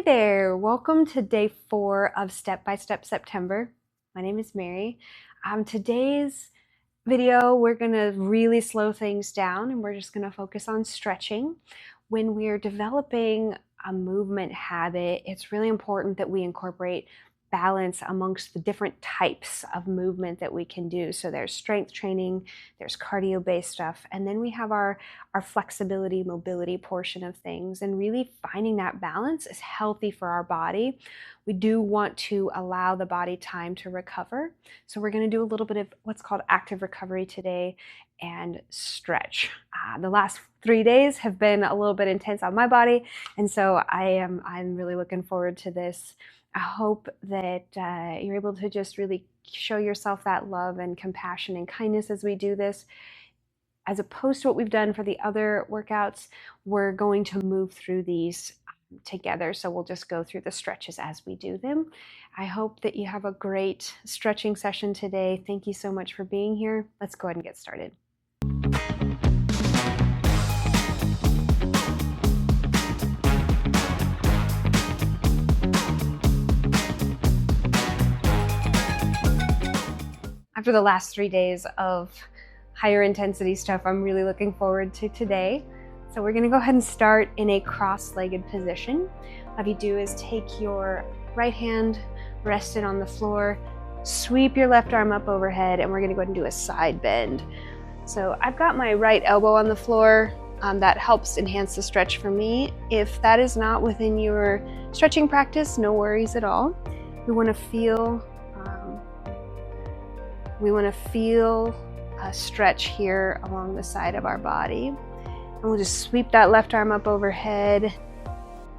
Hey there, welcome to day 4 of Step by Step September. My name is Mary. Today's video, we're going to really slow things down and we're just going to focus on stretching. When we're developing a movement habit, it's really important that we incorporate balance amongst the different types of movement that we can do. So there's strength training, there's cardio-based stuff, and then we have our flexibility, mobility portion of things. And really finding that balance is healthy for our body. We do want to allow the body time to recover. So we're going to do a little bit of what's called active recovery today and stretch. The last 3 days have been a little bit intense on my body, and so I'm really looking forward to this. I hope that you're able to just really show yourself that love and compassion and kindness as we do this. As opposed to what we've done for the other workouts, we're going to move through these together. So we'll just go through the stretches as we do them. I hope that you have a great stretching session today. Thank you so much for being here. Let's go ahead and get started. After the last 3 days of higher intensity stuff, I'm really looking forward to today. So we're going to go ahead and start in a cross-legged position. What you do is take your right hand, rest it on the floor, sweep your left arm up overhead, and we're going to go ahead and do a side bend. So I've got my right elbow on the floor. That helps enhance the stretch for me. If that is not within your stretching practice, no worries at all. We want to feel a stretch here along the side of our body. And we'll just sweep that left arm up overhead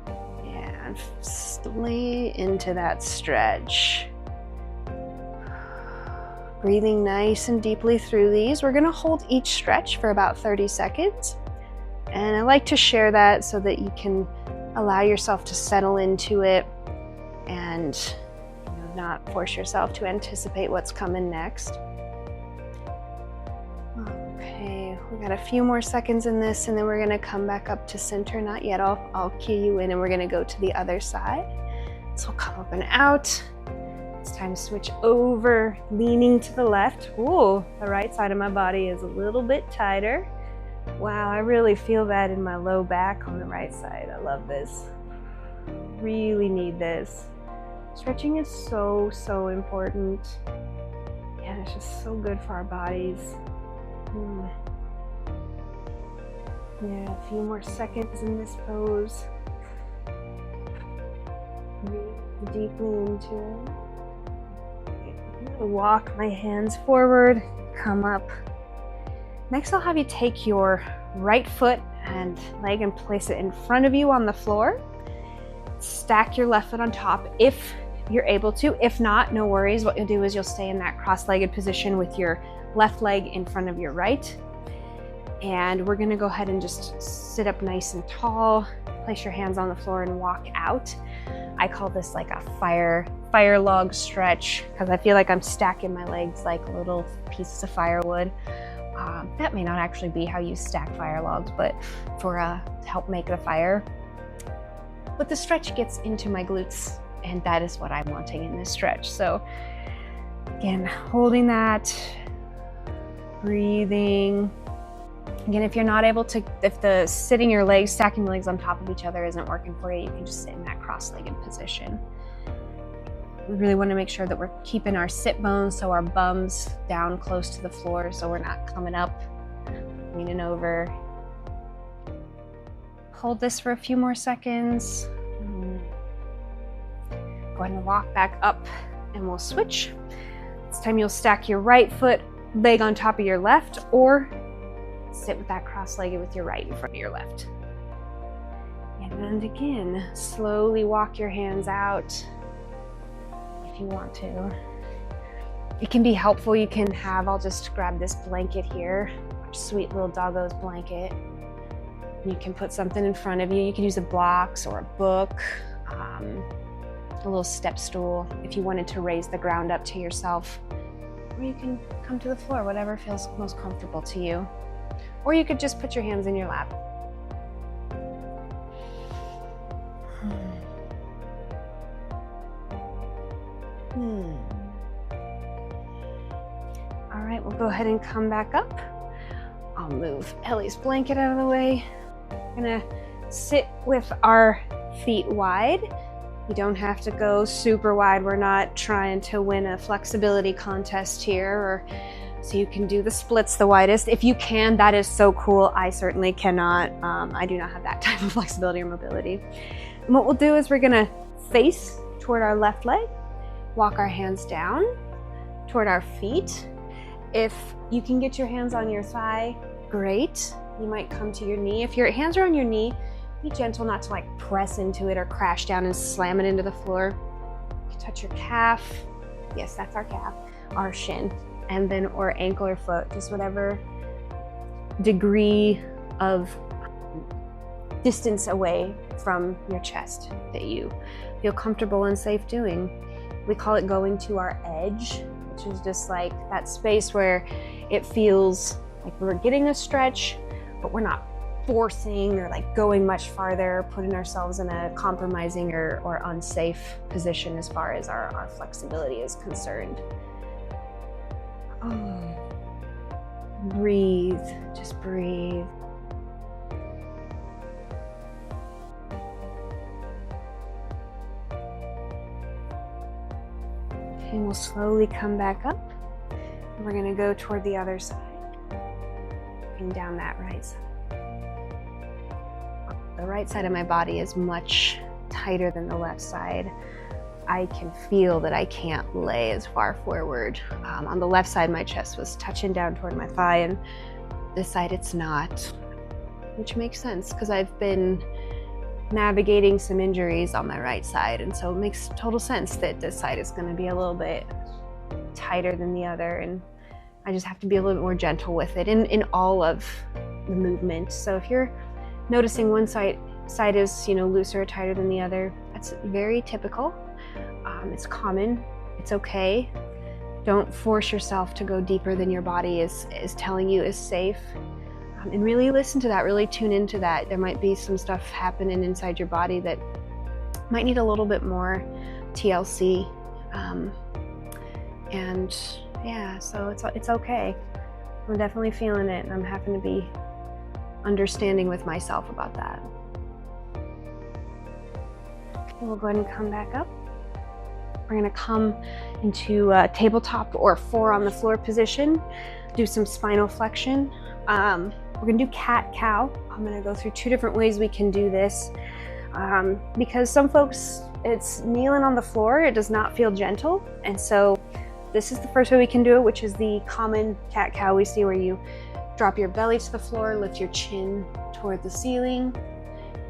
and slowly into that stretch. Breathing nice and deeply through these. We're going to hold each stretch for about 30 seconds. And I like to share that so that you can allow yourself to settle into it and not force yourself to anticipate what's coming next. Okay, we got a few more seconds in this, and then we're gonna come back up to center. Not yet, I'll cue you in, and we're gonna go to the other side. So we'll come up and out. It's time to switch over, leaning to the left. Ooh, the right side of my body is a little bit tighter. Wow, I really feel that in my low back on the right side. I love this. Really need this. Stretching is so important. Yeah, it's just so good for our bodies. Yeah, a few more seconds in this pose. Breathe deeply into it. I'm gonna walk my hands forward, come up. Next, I'll have you take your right foot and leg and place it in front of you on the floor. Stack your left foot on top if you're able to. If not, no worries. What you'll do is you'll stay in that cross-legged position with your left leg in front of your right. And we're gonna go ahead and just sit up nice and tall, place your hands on the floor and walk out. I call this like a fire log stretch because I feel like I'm stacking my legs like little pieces of firewood. That may not actually be how you stack fire logs, but to help make the fire. But the stretch gets into my glutes, and that is what I'm wanting in this stretch. So again, holding that, breathing. Again, if you're not able to, if the stacking your legs on top of each other isn't working for you, you can just sit in that cross-legged position. We really want to make sure that we're keeping our sit bones, so our bums down close to the floor, so we're not coming up, leaning over. Hold this for a few more seconds. Go ahead and walk back up and we'll switch. This time you'll stack your right leg on top of your left, or sit with that cross-legged with your right in front of your left. And again, slowly walk your hands out if you want to. It can be helpful. I'll just grab this blanket here, sweet little doggo's blanket. You can put something in front of you. You can use a blocks or a book, a little step stool if you wanted to raise the ground up to yourself. Or you can come to the floor, whatever feels most comfortable to you. Or you could just put your hands in your lap. All right, we'll go ahead and come back up. I'll move Ellie's blanket out of the way. I'm gonna sit with our feet wide. You don't have to go super wide. We're not trying to win a flexibility contest here, or so you can do the splits the widest. If you can, that is so cool. I certainly cannot. I do not have that type of flexibility or mobility. And what we'll do is we're gonna face toward our left leg, walk our hands down toward our feet. If you can get your hands on your thigh, great. You might come to your knee. If your hands are on your knee, be gentle not to like press into it or crash down and slam it into the floor. You touch your calf. Yes, that's our calf, our shin, and then or ankle or foot, just whatever degree of distance away from your chest that you feel comfortable and safe doing. We call it going to our edge, which is just like that space where it feels like we're getting a stretch, but we're not forcing or like going much farther, putting ourselves in a compromising or unsafe position as far as our flexibility is concerned. Breathe, just breathe. And we'll slowly come back up. And we're gonna go toward the other side and down that right side. The right side of my body is much tighter than the left side. I can feel that I can't lay as far forward. On the left side, my chest was touching down toward my thigh, and this side it's not, which makes sense because I've been navigating some injuries on my right side, and so it makes total sense that this side is going to be a little bit tighter than the other, and I just have to be a little bit more gentle with it in all of the movement. So if you're noticing one side is looser or tighter than the other, that's very typical. It's common. It's okay. Don't force yourself to go deeper than your body is telling you is safe. And really listen to that, really tune into that. There might be some stuff happening inside your body that might need a little bit more TLC. And yeah, so it's okay. I'm definitely feeling it, and I'm having to be understanding with myself about that. Okay, we'll go ahead and come back up. We're gonna come into a tabletop or 4 on the floor position, do some spinal flexion. We're gonna do cat-cow. I'm gonna go through 2 different ways we can do this because some folks, it's kneeling on the floor, it does not feel gentle. And so this is the first way we can do it, which is the common cat-cow we see, where you drop your belly to the floor, lift your chin toward the ceiling,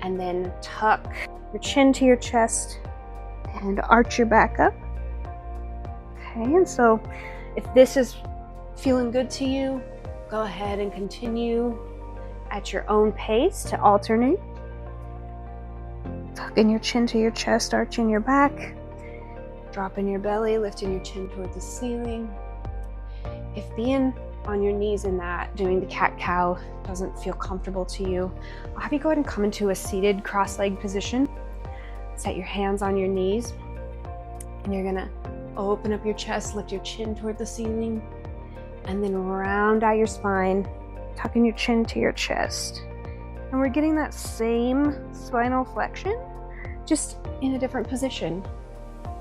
and then tuck your chin to your chest and arch your back up. Okay, and so if this is feeling good to you, go ahead and continue at your own pace to alternate. Tucking your chin to your chest, arching your back, dropping your belly, lifting your chin toward the ceiling. If being on your knees in that, doing the cat-cow, doesn't feel comfortable to you, I'll have you go ahead and come into a seated cross-legged position. Set your hands on your knees, and you're gonna open up your chest, lift your chin toward the ceiling, and then round out your spine, tucking your chin to your chest. And we're getting that same spinal flexion, just in a different position.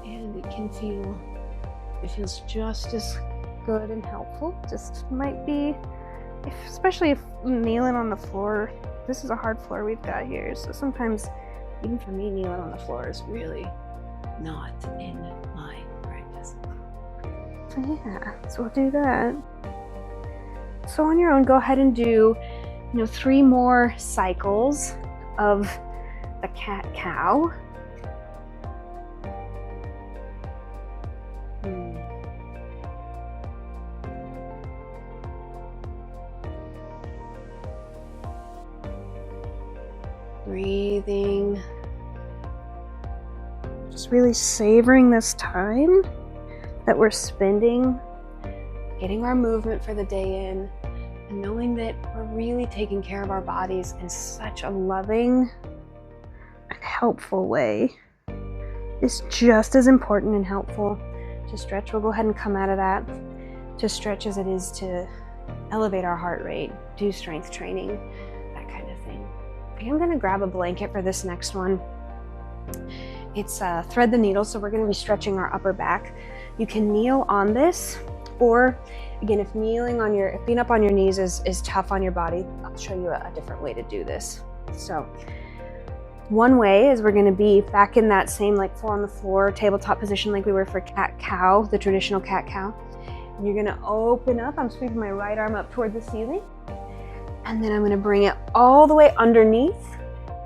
And it feels just as good and helpful. Just might be, especially if kneeling on the floor, this is a hard floor we've got here, so sometimes even for me, kneeling on the floor is really not in my practice. So yeah, so we'll do that. So on your own, go ahead and do 3 more cycles of the cat-cow. Breathing, just really savoring this time that we're spending getting our movement for the day in, and knowing that we're really taking care of our bodies in such a loving and helpful way is just as important and helpful to stretch. We'll go ahead and come out of that to stretch as it is to elevate our heart rate, do strength training, that kind of thing. I'm gonna grab a blanket for this next one. It's thread the needle, so we're gonna be stretching our upper back. You can kneel on this, or again, if being up on your knees is tough on your body, I'll show you a different way to do this. So one way is we're gonna be back in that same like 4 on the floor tabletop position like we were for cat-cow, the traditional cat-cow. You're gonna open up, I'm sweeping my right arm up toward the ceiling, and then I'm gonna bring it all the way underneath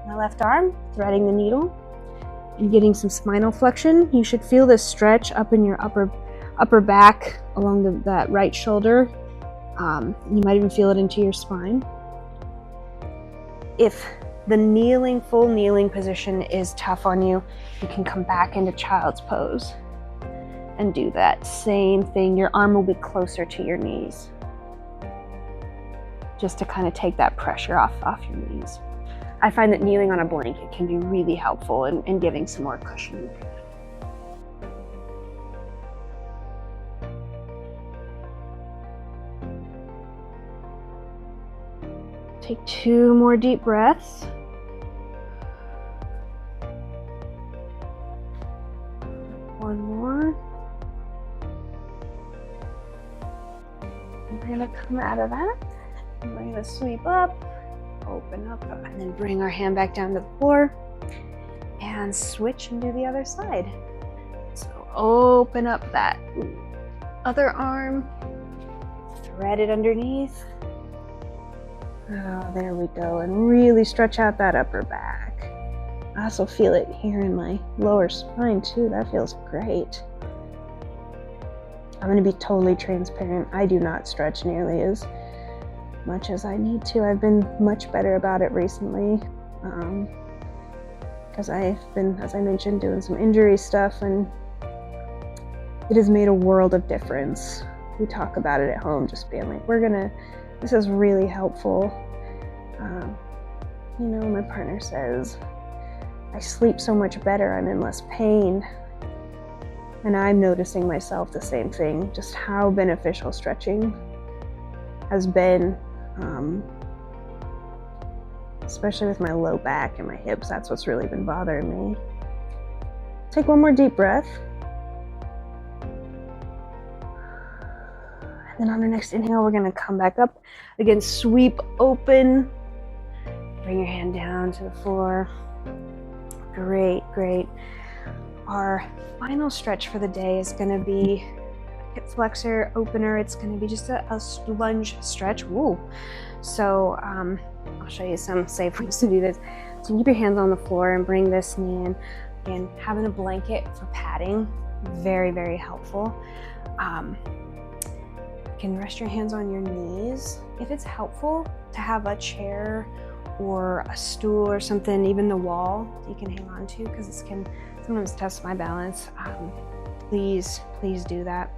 my left arm, threading the needle. You're getting some spinal flexion. You should feel this stretch up in your upper back along that right shoulder. You might even feel it into your spine. If the full kneeling position is tough on you, you can come back into child's pose and do that same thing. Your arm will be closer to your knees, just to kind of take that pressure off your knees. I find that kneeling on a blanket can be really helpful in giving some more cushion. Take 2 more deep breaths. One more. We're gonna come out of that. And we're gonna sweep up, open up, and then bring our hand back down to the floor and switch and do the other side. So open up that other arm, thread it underneath. Oh, there we go. And really stretch out that upper back. I also feel it here in my lower spine too. That feels great. I'm going to be totally transparent. I do not stretch nearly as much as I need to. I've been much better about it recently because I've been, as I mentioned, doing some injury stuff, and it has made a world of difference. We talk about it at home, just being like, this is really helpful. You know, my partner says, I sleep so much better, I'm in less pain. And I'm noticing myself the same thing, just how beneficial stretching has been, especially with my low back and my hips. That's what's really been bothering me. Take one more deep breath. And then on our next inhale, we're gonna come back up. Again, sweep open. Bring your hand down to the floor. Great, great. Our final stretch for the day is gonna be hip flexor opener. It's gonna be just a lunge stretch. Woo. So I'll show you some safe ways to do this. So keep your hands on the floor and bring this knee in. Again, having a blanket for padding, very, very helpful. You can rest your hands on your knees. If it's helpful to have a chair or a stool or something, even the wall you can hang on to, because it can sometimes test my balance, please do that.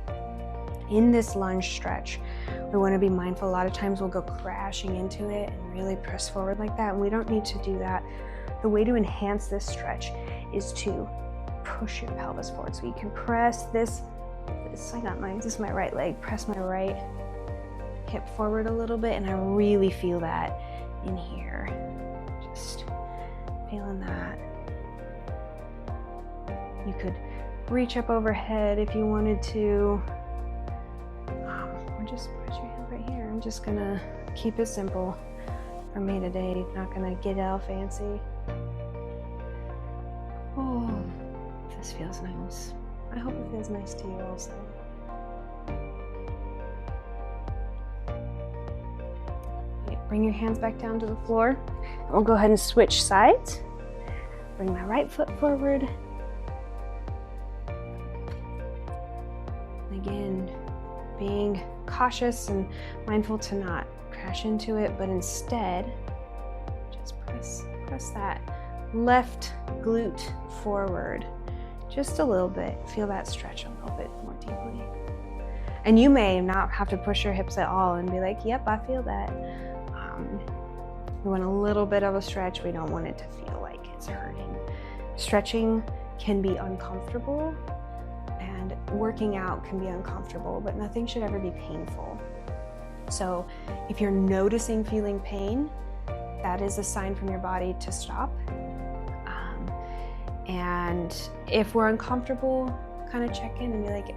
In this lunge stretch, we want to be mindful. A lot of times we'll go crashing into it and really press forward like that, and we don't need to do that. The way to enhance this stretch is to push your pelvis forward. So you can press this is my right leg, press my right hip forward a little bit, and I really feel that in here. Just feeling that. You could reach up overhead if you wanted to, or just press your hand right here. I'm just gonna keep it simple for me today, not gonna get all fancy. Oh, this feels nice. I hope it feels nice to you also. Okay, bring your hands back down to the floor. We'll go ahead and switch sides. Bring my right foot forward. Again, being cautious and mindful to not crash into it, but instead, just press that left glute forward. Just a little bit. Feel that stretch a little bit more deeply. And you may not have to push your hips at all and be like, yep, I feel that. We want a little bit of a stretch. We don't want it to feel like it's hurting. Stretching can be uncomfortable, and And working out can be uncomfortable, but nothing should ever be painful. So if you're noticing feeling pain, that is a sign from your body to stop. And if we're uncomfortable, kind of check in and be like,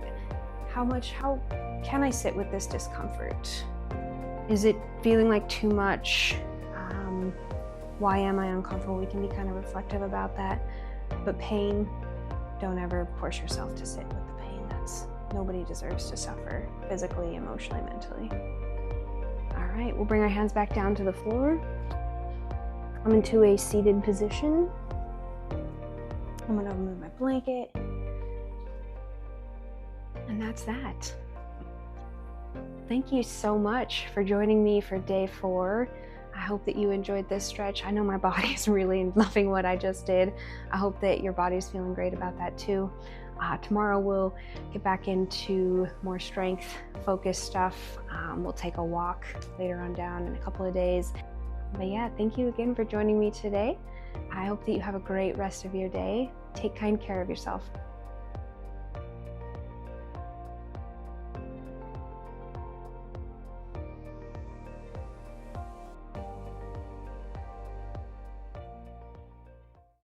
how can I sit with this discomfort? Is it feeling like too much? Why am I uncomfortable? We can be kind of reflective about that. But pain, don't ever force yourself to sit with the pain. Nobody deserves to suffer physically, emotionally, mentally. All right, we'll bring our hands back down to the floor. I'm into a seated position. I'm gonna remove my blanket. And that's that. Thank you so much for joining me for day 4. I hope that you enjoyed this stretch. I know my body is really loving what I just did. I hope that your body's feeling great about that too. Tomorrow we'll get back into more strength focused stuff. We'll take a walk later on down in a couple of days. But yeah, thank you again for joining me today. I hope that you have a great rest of your day. Take kind care of yourself.